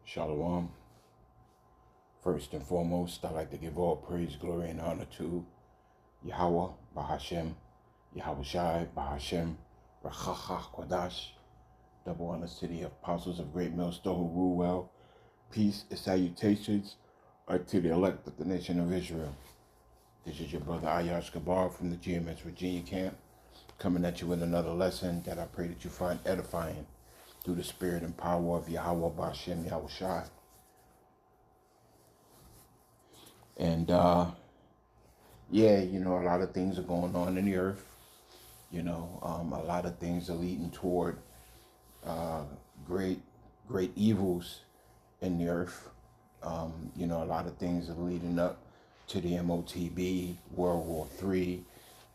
Shalom. First and foremost, I'd like to give all praise, glory, and honor to Yahweh, Bahashem, Yahweh Shai, Bahashem, Rachacha, Kodash. Double honors to the apostles of Great Millstone who rule well. Peace and salutations unto the elect of the nation of Israel. This is your brother Ayash Gabar from the GMS Virginia camp, coming at you with another lesson that I pray that you find edifying through the spirit and power of Yahweh, Bahashem, Yahweh Shai. And, a lot of things are going on in the earth. A lot of things are leading toward great evils in the earth. A lot of things are leading up to the MOTB, World War III,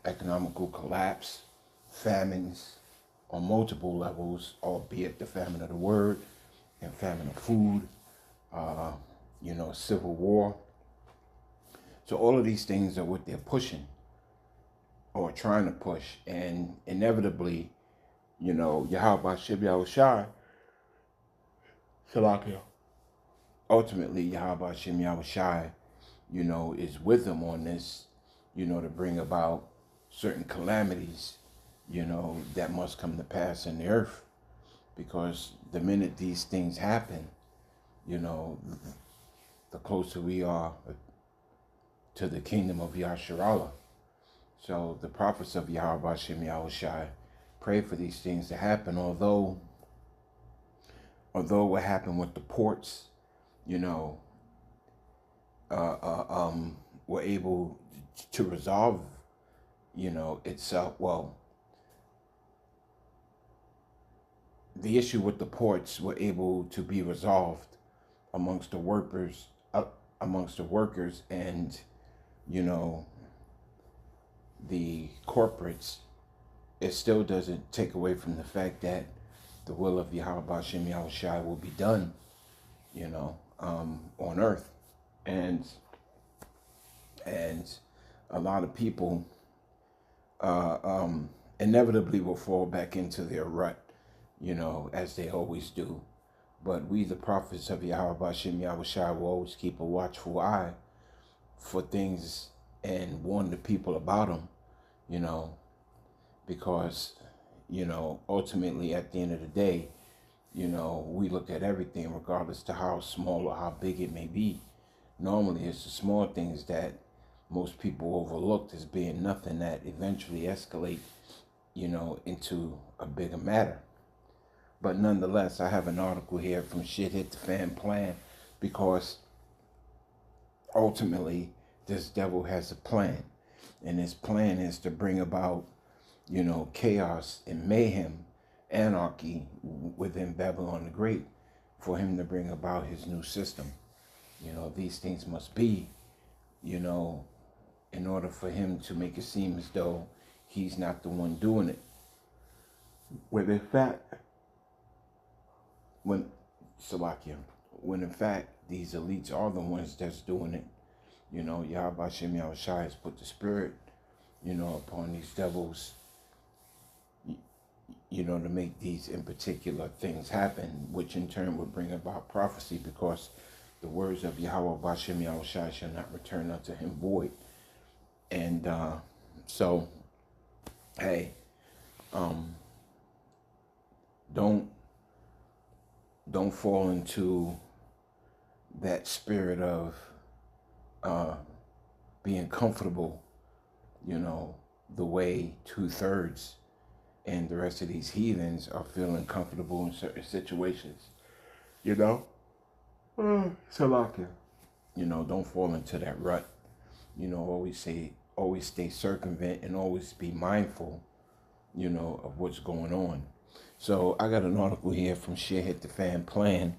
economical collapse, famines on multiple levels, albeit the famine of the word and famine of food, civil war. So all of these things are what they're pushing or trying to push. And inevitably, Yahweh Shai, Salakia. Ultimately, Yahweh Shai, is with them on this, to bring about certain calamities, that must come to pass in the earth. Because the minute these things happen, the closer we are to the kingdom of Yasharallah. So the prophets of Yahweh Shai pray for these things to happen. Although what happened with the ports, were able to resolve, itself. Well, the issue with the ports were able to be resolved amongst the workers, and the corporates. It still doesn't take away from the fact that the will of Yahweh Shai will be done, on earth. And a lot of people inevitably will fall back into their rut, as they always do. But we, the prophets of Yahweh Shai, will always keep a watchful eye for things and warn the people about them, because, ultimately at the end of the day, we look at everything regardless to how small or how big it may be. Normally it's the small things that most people overlooked as being nothing that eventually escalate, into a bigger matter. But nonetheless, I have an article here from Shit Hit the Fan Plan, because ultimately this devil has a plan. And his plan is to bring about, chaos and mayhem, anarchy within Babylon the Great, for him to bring about his new system. These things must be, in order for him to make it seem as though he's not the one doing it. When in fact, when in fact these elites are the ones that's doing it. Yahweh Shai has put the spirit, upon these devils, to make these in particular things happen, which in turn would bring about prophecy, because the words of Yahweh Shai shall not return unto him void. And so, hey, don't fall into that spirit of being comfortable, the way 2/3 and the rest of these heathens are feeling comfortable in certain situations, Salakia. Don't fall into that rut. Always stay circumvent and always be mindful, of what's going on. So I got an article here from Shit Hit the Fan Plan,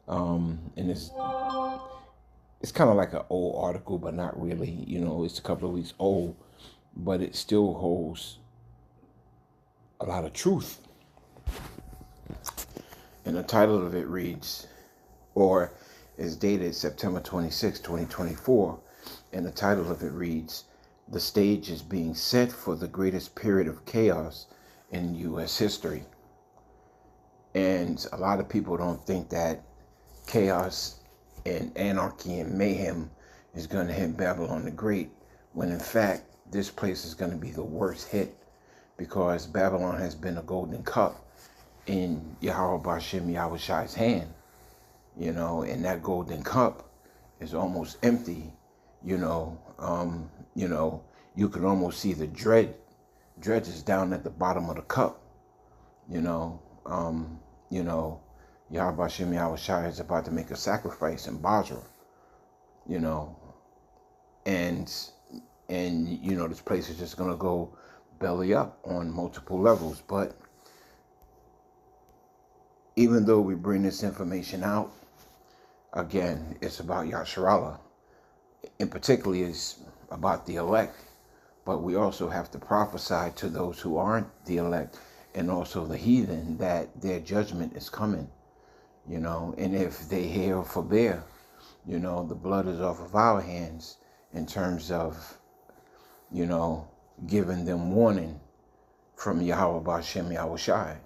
and it's kind of like an old article, but not really. It's a couple of weeks old, but it still holds a lot of truth. And the title of it reads, or is dated September 26, 2024, and the title of it reads, "The stage is being set for the greatest period of chaos in U.S. history." And a lot of people don't think that chaos and anarchy and mayhem is going to hit Babylon the Great, when in fact this place is going to be the worst hit, because Babylon has been a golden cup in Yahweh Bashem Yahushai's hand, and that golden cup is almost empty. You could almost see the dredges down at the bottom of the cup. Yahweh Bashem Yahushai is about to make a sacrifice in Basra, and this place is just gonna go belly up on multiple levels. But even though we bring this information out, again, it's about Yasharallah. In particular, it's about the elect. But we also have to prophesy to those who aren't the elect, and also the heathen, that their judgment is coming. And if they hear or forbear, the blood is off of our hands, in terms of, giving them warning from Yahweh Bashem Yahushai.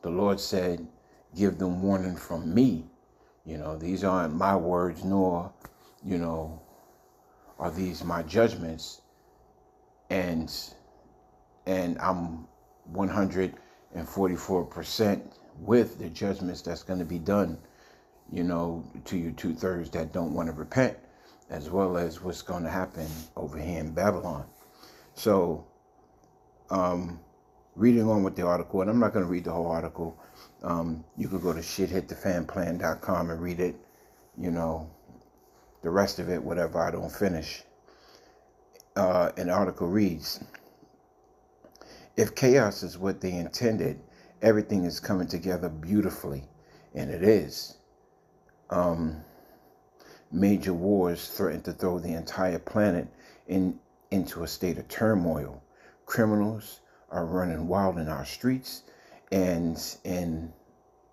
The Lord said, give them warning from me. These aren't my words, nor, are these my judgments. And I'm 144% with the judgments that's going to be done, to you 2/3 that don't want to repent, as well as what's going to happen over here in Babylon. So, reading on with the article, and I'm not going to read the whole article. You can go to shithitthefanplan.com and read it, the rest of it, whatever I don't finish. An article reads, if chaos is what they intended, everything is coming together beautifully, and it is. Major wars threaten to throw the entire planet into a state of turmoil. Criminals are running wild in our streets, and in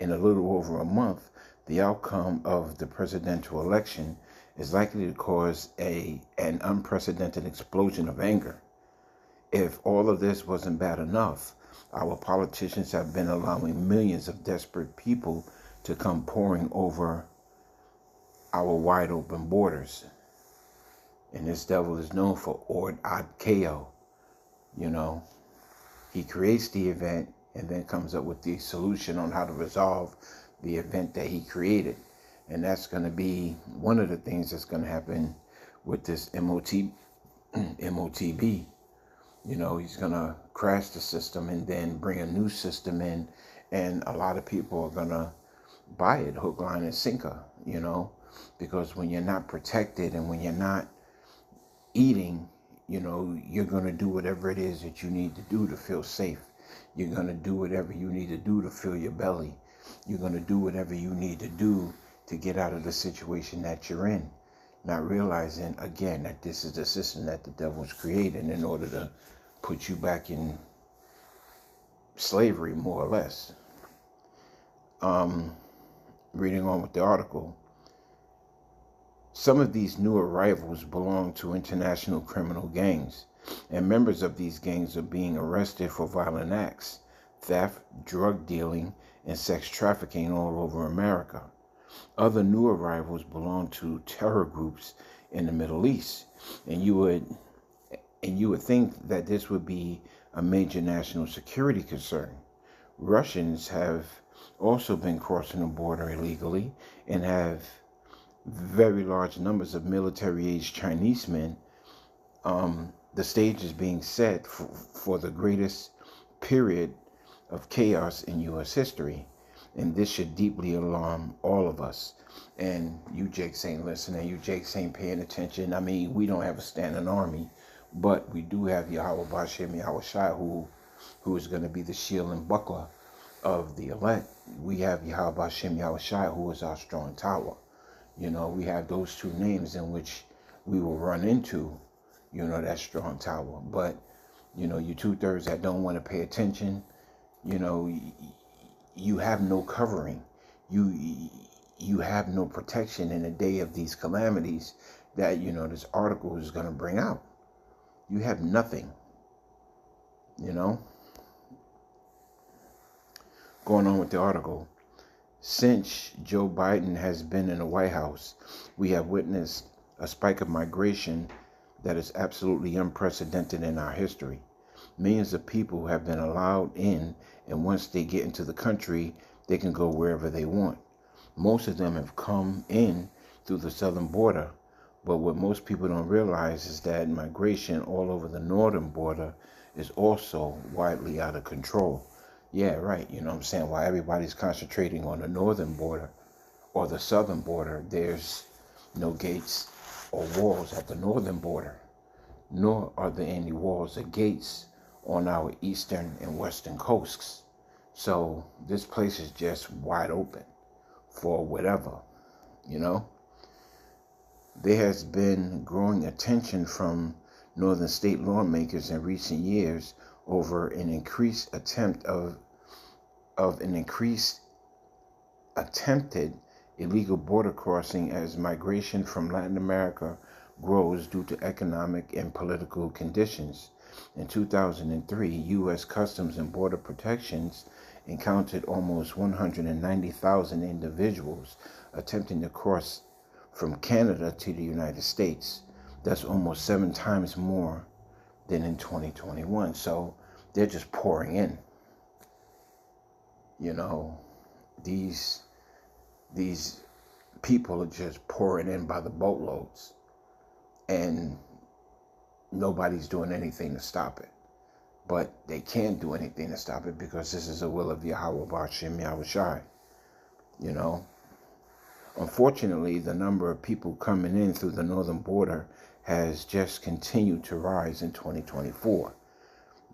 a little over a month, the outcome of the presidential election is likely to cause an unprecedented explosion of anger. If all of this wasn't bad enough, our politicians have been allowing millions of desperate people to come pouring over our wide open borders. And this devil is known for Ord Ad Ko. He creates the event and then comes up with the solution on how to resolve the event that he created. And that's going to be one of the things that's going to happen with this MOTB. He's going to crash the system and then bring a new system in, and a lot of people are going to buy it hook, line, and sinker, because when you're not protected and when you're not eating, you're going to do whatever it is that you need to do to feel safe. You're going to do whatever you need to do to fill your belly. You're going to do whatever you need to do to get out of the situation that you're in, not realizing, again, that this is the system that the devil's created in order to put you back in slavery, more or less. Reading on with the article, some of these new arrivals belong to international criminal gangs, and members of these gangs are being arrested for violent acts, theft, drug dealing, and sex trafficking all over America. Other new arrivals belong to terror groups in the Middle East, and you would think that this would be a major national security concern. Russians have also been crossing the border illegally and have very large numbers of military-aged Chinese men. The stage is being set for the greatest period of chaos in U.S. history. And this should deeply alarm all of us. And you Jakes ain't listening. You Jakes ain't paying attention. I mean, we don't have a standing army, but we do have Yahweh Bashem Yahushai, who is going to be the shield and buckler of the elect. We have Yahweh Bashem Yahushai, who is our strong tower. We have those two names in which we will run into, that strong tower. But, you 2/3 that don't want to pay attention, you have no covering. You have no protection in the day of these calamities that, this article is going to bring out. You have nothing, Going on with the article. Since Joe Biden has been in the White House, we have witnessed a spike of migration that is absolutely unprecedented in our history. Millions of people have been allowed in, and once they get into the country, they can go wherever they want. Most of them have come in through the southern border, but what most people don't realize is that migration all over the northern border is also widely out of control. Yeah, right. You know what I'm saying? While everybody's concentrating on the northern border or the southern border, there's no gates or walls at the northern border, nor are there any walls or gates on our eastern and western coasts. So this place is just wide open for whatever, you know? There has been growing attention from northern state lawmakers in recent years over an increased attempted illegal border crossing as migration from Latin America grows due to economic and political conditions. In 2003, U.S. Customs and Border Protections encountered almost 190,000 individuals attempting to cross from Canada to the United States. That's almost 7 times more than in 2021. So they're just pouring in. You know, these people are just pouring in by the boatloads, and nobody's doing anything to stop it. But they can't do anything to stop it because this is the will of Yahweh B'Shem Yahweh Shai. You know, unfortunately, the number of people coming in through the northern border has just continued to rise in 2024.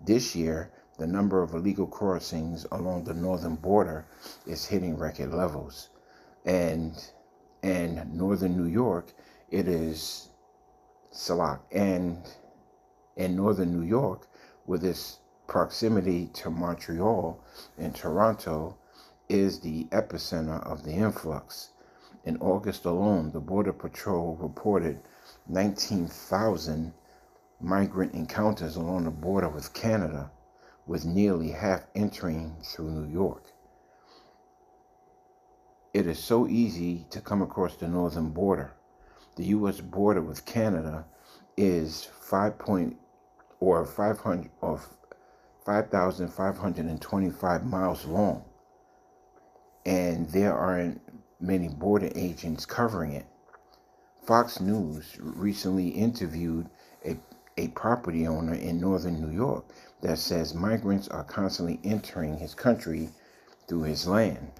This year, the number of illegal crossings along the northern border is hitting record levels. And northern New York, it is Salak. And in northern New York, with its proximity to Montreal and Toronto, is the epicenter of the influx. In August alone, the Border Patrol reported 19,000 migrant encounters along the border with Canada, with nearly half entering through New York. It is so easy to come across the northern border. The U.S. border with Canada is 5,525 miles long, and there aren't many border agents covering it. Fox News recently interviewed a property owner in northern New York that says migrants are constantly entering his country through his land.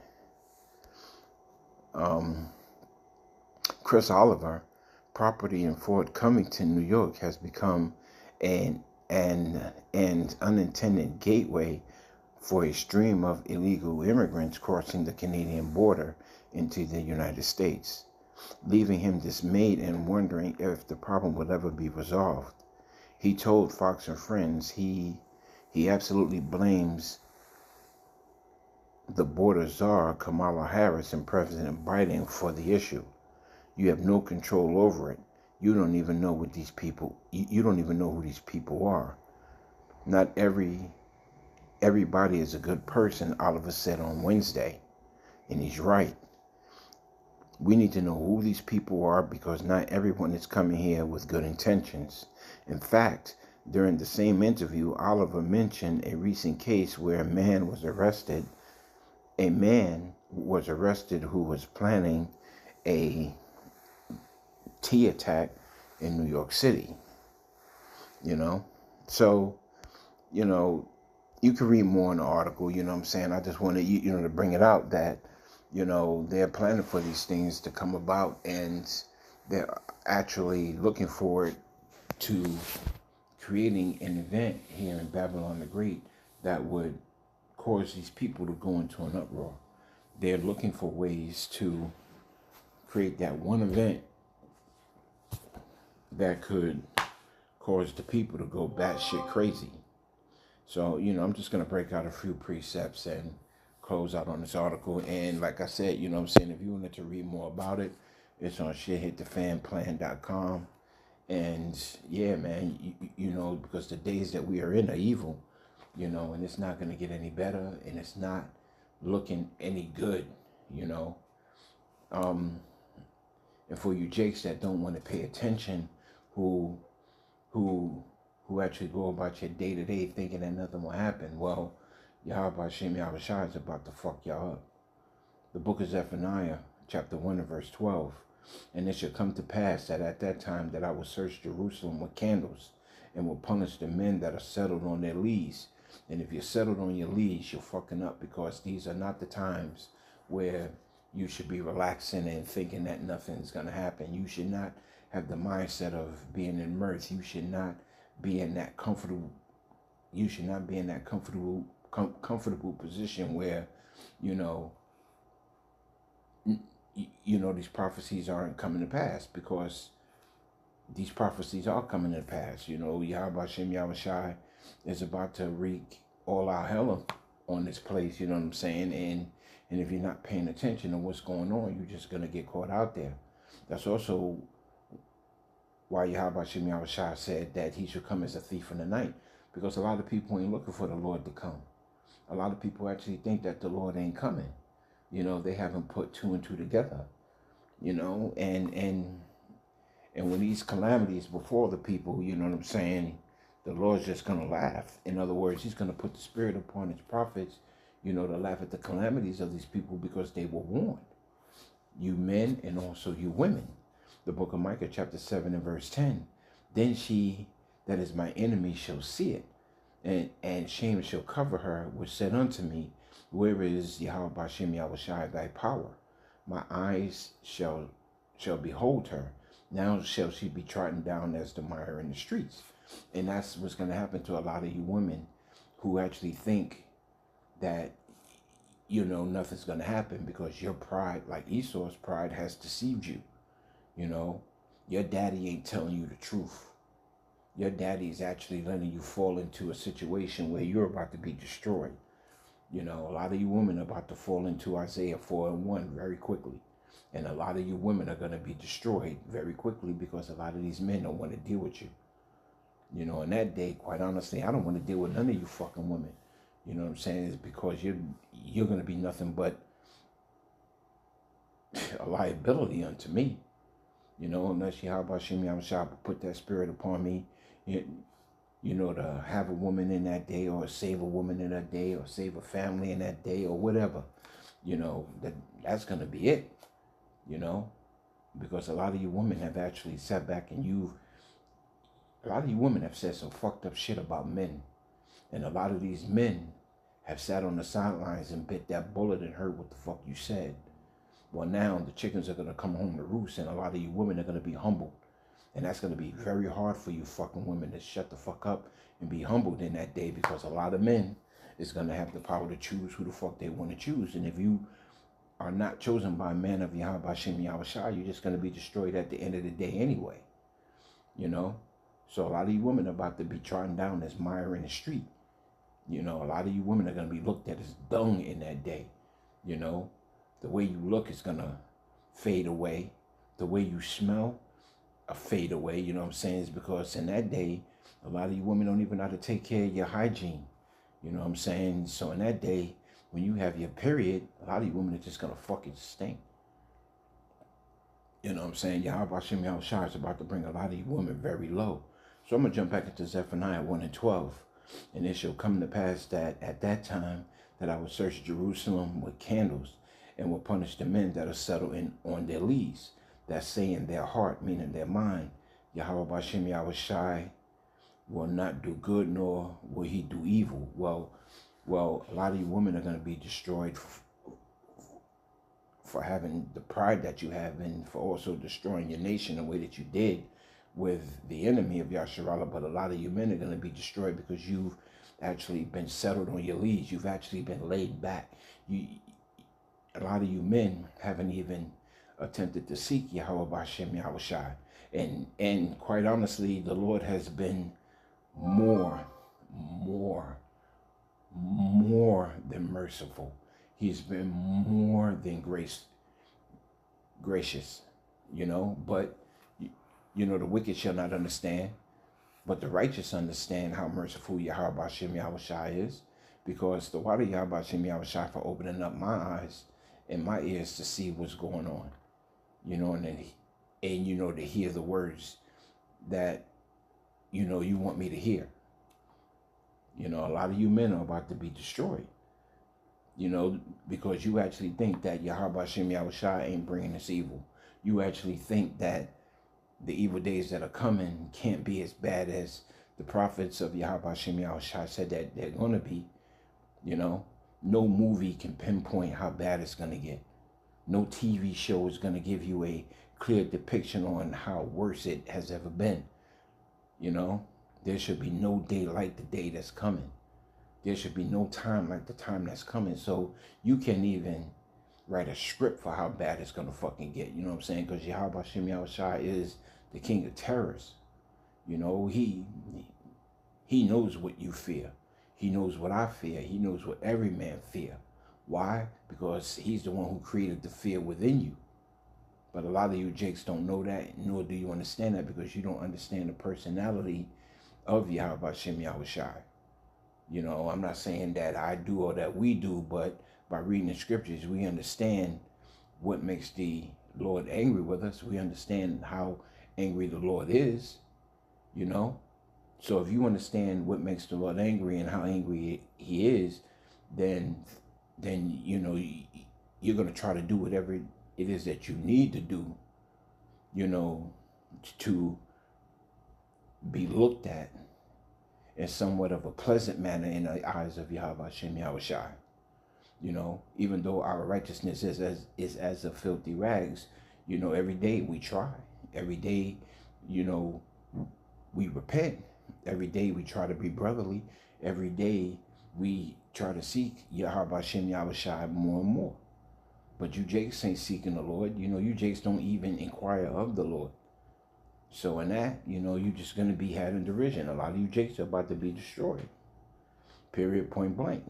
Chris Oliver, property in Fort Covington, New York, has become an unintended gateway for a stream of illegal immigrants crossing the Canadian border into the United States, leaving him dismayed and wondering if the problem will ever be resolved. He told Fox and Friends he absolutely blames the border czar Kamala Harris and President Biden for the issue. You have no control over it. You don't even know what these people. You don't even know who these people are. Not everybody is a good person, Oliver said on Wednesday, and he's right. We need to know who these people are because not everyone is coming here with good intentions. In fact, during the same interview, Oliver mentioned a recent case where a man was arrested who was planning a tea attack in New York City. So, you can read more in the article, you know what I'm saying? I just wanted to bring it out that, they're planning for these things to come about, and they're actually looking forward to creating an event here in Babylon the Great that would cause these people to go into an uproar. They're looking for ways to create that one event that could cause the people to go batshit crazy. So, I'm just going to break out a few precepts and close out on this article. And like I said, if you wanted to read more about it, it's on shithitthefanplan.com. And yeah, man, because the days that we are in are evil, and it's not going to get any better, and it's not looking any good. you know. And for you jakes that don't want to pay attention, who who who actually go about your day to day thinking that nothing will happen, well, Yahweh Hashem Yahweh Shai is about to fuck y'all up. The book of Zephaniah, chapter 1 and verse 12. And it shall come to pass that at that time that I will search Jerusalem with candles and will punish the men that are settled on their lees. And if you're settled on your lees, you're fucking up, because these are not the times where you should be relaxing and thinking that nothing's going to happen. You should not have the mindset of being in mirth. You should not be in that comfortable comfortable position where, you know, these prophecies aren't coming to pass, because these prophecies are coming to pass. Yahweh Hashem Yahweh Shai is about to wreak all our hell on this place, you know what I'm saying? And if you're not paying attention to what's going on, you're just going to get caught out there. That's also why Yahweh Hashem Yahweh Shai said that he should come as a thief in the night, because a lot of people ain't looking for the Lord to come. A lot of people actually think that the Lord ain't coming. They haven't put two and two together, and when these calamities befall the people, you know what I'm saying, the Lord's just going to laugh. In other words, he's going to put the spirit upon his prophets, to laugh at the calamities of these people, because they were warned. You men and also you women. The book of Micah, chapter 7 and verse 10. Then she that is my enemy shall see it, and shame shall cover her, which said unto me, where is Yahweh Hashem Yahweh Shai thy power? My eyes shall behold her. Now shall she be trodden down as the mire in the streets. And that's what's going to happen to a lot of you women who actually think that, nothing's going to happen, because your pride, like Esau's pride, has deceived you. Your daddy ain't telling you the truth. Your daddy is actually letting you fall into a situation where you're about to be destroyed. A lot of you women are about to fall into Isaiah 4 and 1 very quickly. And a lot of you women are going to be destroyed very quickly, because a lot of these men don't want to deal with you. In that day, quite honestly, I don't want to deal with none of you fucking women. You know what I'm saying? It's because you're going to be nothing but a liability unto me. Unless Yahweh Hashem Yahweh Shai put that spirit upon me, to have a woman in that day, or save a woman in that day, or save a family in that day, or whatever. That's going to be it. Because a lot of you women have actually sat back and a lot of you women have said some fucked up shit about men. And a lot of these men have sat on the sidelines and bit that bullet and heard what the fuck you said. Well, now the chickens are going to come home to roost, and a lot of you women are going to be humbled. And that's going to be very hard for you fucking women to shut the fuck up and be humbled in that day, because a lot of men is going to have the power to choose who the fuck they want to choose. And if you are not chosen by a man of Yahweh Hashem Yahweh Shai, you're just going to be destroyed at the end of the day anyway. So a lot of you women are about to be trodden down as mire in the street. A lot of you women are going to be looked at as dung in that day. The way you look is going to fade away. The way you smell fade away. You know what I'm saying? It's because in that day, a lot of you women don't even know how to take care of your hygiene. You know what I'm saying? So in that day, when you have your period, a lot of you women are just going to fucking stink. You know what I'm saying? Yahweh Hashem Yahweh Shai is about to bring a lot of you women very low. So I'm going to jump back into Zephaniah 1 and 12. And it shall come to pass that at that time that I will search Jerusalem with candles, and will punish the men that are settled on their lees, that say in their heart, meaning their mind, Yahweh Hashem Yahweh Shai will not do good, nor will he do evil. Well, a lot of you women are going to be destroyed for having the pride that you have, and for also destroying your nation the way that you did with the enemy of Yasharallah. But a lot of you men are going to be destroyed because you've actually been settled on your lees. You've actually been laid back. A lot of you men haven't even attempted to seek Yahweh Hashem Yahweh Shai. And quite honestly, the Lord has been more than merciful. He's been more than gracious, but the wicked shall not understand, but the righteous understand how merciful Yahweh Hashem Yahweh Shai is, because the water Yahweh Hashem Yahweh Shai for opening up my eyes and my ears to see what's going on, and to hear the words that, you want me to hear. A lot of you men are about to be destroyed, because you actually think that Yahweh Shem Yahushua ain't bringing us evil. You actually think that the evil days that are coming can't be as bad as the prophets of Yahweh Shem Yahushua said that they're going to be. No movie can pinpoint how bad it's going to get. No TV show is going to give you a clear depiction on how worse it has ever been. There should be no day like the day that's coming. There should be no time like the time that's coming. So you can't even write a script for how bad it's going to fucking get. You know what I'm saying? Because Yahweh Shem Yahushua is the king of terrors. He knows what you fear. He knows what I fear. He knows what every man fear. Why? Because he's the one who created the fear within you. But a lot of you jakes don't know that, nor do you understand that, because you don't understand the personality of Yahweh Shem Yahushua. I'm not saying that I do or that we do, but by reading the scriptures, we understand what makes the Lord angry with us. We understand how angry the Lord is, So if you understand what makes the Lord angry and how angry he is, then you're going to try to do whatever it is that you need to do, to be looked at in somewhat of a pleasant manner in the eyes of Yahweh Shem Yahushua. Even though our righteousness is as a filthy rags, every day we try. Every day, we repent. Every day we try to be brotherly. Every day we try to seek Yahweh Shem Yahushua more and more. But you jakes ain't seeking the Lord. You jakes don't even inquire of the Lord. So in that, you're just going to be had in derision. A lot of you jakes are about to be destroyed. Period, point blank.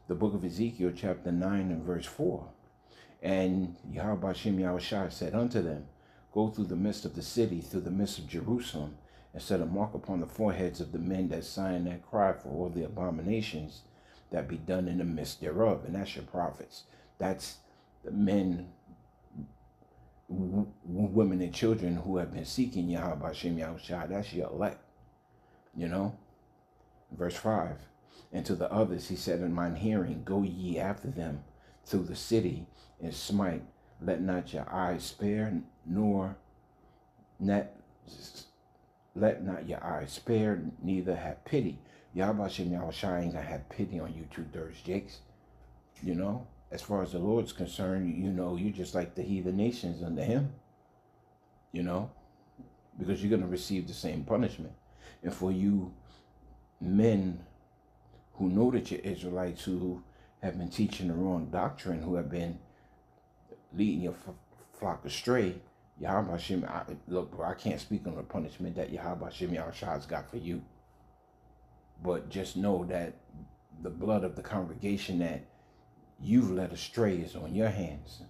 The book of Ezekiel, chapter 9 and verse 4. And Yahweh Shem Yahushua said unto them, Go through the midst of the city, through the midst of Jerusalem, and set a mark upon the foreheads of the men that sign that cry for all the abominations that be done in the midst thereof. And that's your prophets. That's the men, women, and children who have been seeking Yahweh Shem Yahushua. That's your elect. Verse 5. And to the others he said in mine hearing, Go ye after them through the city, and smite. Let not your eyes spare, let not your eyes spare, neither have pity. Yahweh Shem Yahushua ain't gonna have pity on you 2/3 jakes. As far as the Lord's concerned, you're just like the heathen nations under him. Because you're gonna receive the same punishment. And for you men who know that you're Israelites, who have been teaching the wrong doctrine, who have been leading your flock astray, Yahweh Shem, look, bro, I can't speak on the punishment that Yahweh Shem Yahushua's got for you. But just know that the blood of the congregation that you've led astray is on your hands.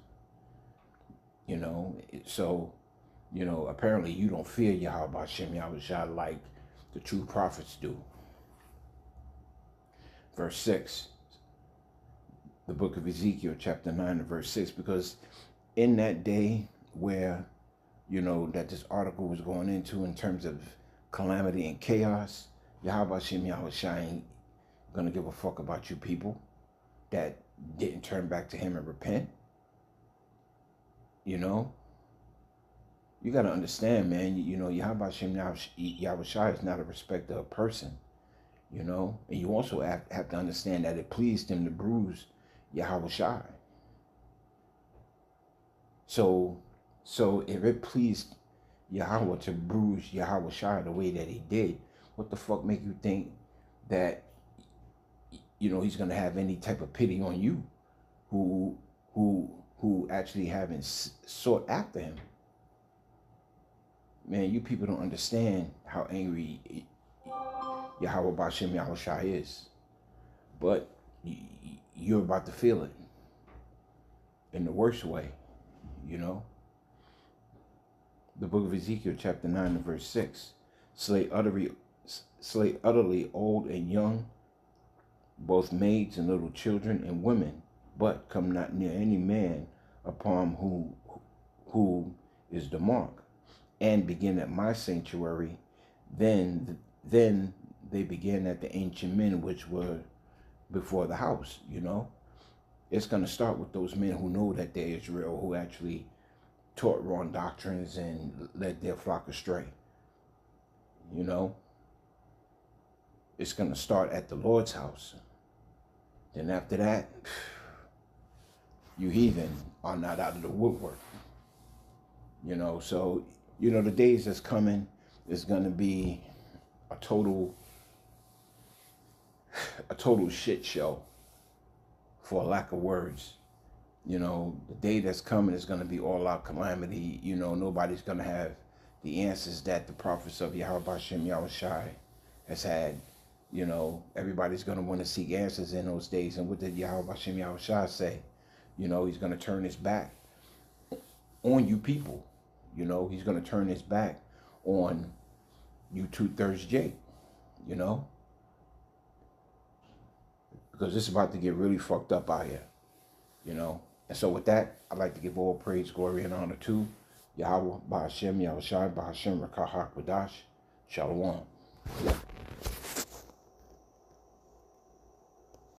So, apparently you don't fear Yahweh Shem Yahushua like the true prophets do. Verse 6, the book of Ezekiel, chapter 9 and verse 6, because in that day where, that this article was going into in terms of calamity and chaos, Yahweh Shem Yahushua ain't gonna give a fuck about you people that didn't turn back to him and repent. You gotta understand, man, Yahweh Shem Yahushua is not a respecter of person. And you also have to understand that it pleased him to bruise Yahushua. So if it pleased Yahweh to bruise Yahushua the way that he did, what the fuck make you think that he's gonna have any type of pity on you, who actually haven't sought after him? Man, you people don't understand how angry Yahweh Bashem Yahushua is. But you're about to feel it in the worst way, The book of Ezekiel, chapter 9 and verse 6. Slay utterly old and young, both maids and little children and women, but come not near any man upon who is the mark, and begin at my sanctuary. Then they begin at the ancient men which were before the house. It's going to start with those men who know that they're Israel, who actually taught wrong doctrines and led their flock astray. It's going to start at the Lord's house. Then after that, you heathen are not out of the woodwork. So, the days that's coming is going to be a total shit show, for lack of words. The day that's coming is going to be all out calamity. Nobody's going to have the answers that the prophets of Yahweh Hashem Yahushai has had. Everybody's going to want to seek answers in those days. And what did Yahweh Hashem Yahushai say? He's going to turn his back on you people. He's going to turn his back on you 2/3 Jake. Because it's about to get really fucked up out here. And so with that, I'd like to give all praise, glory, and honor to Yahweh, Ba'ashem, Yahushai, Ba'ashem, Rakah HaKodash. Shalom.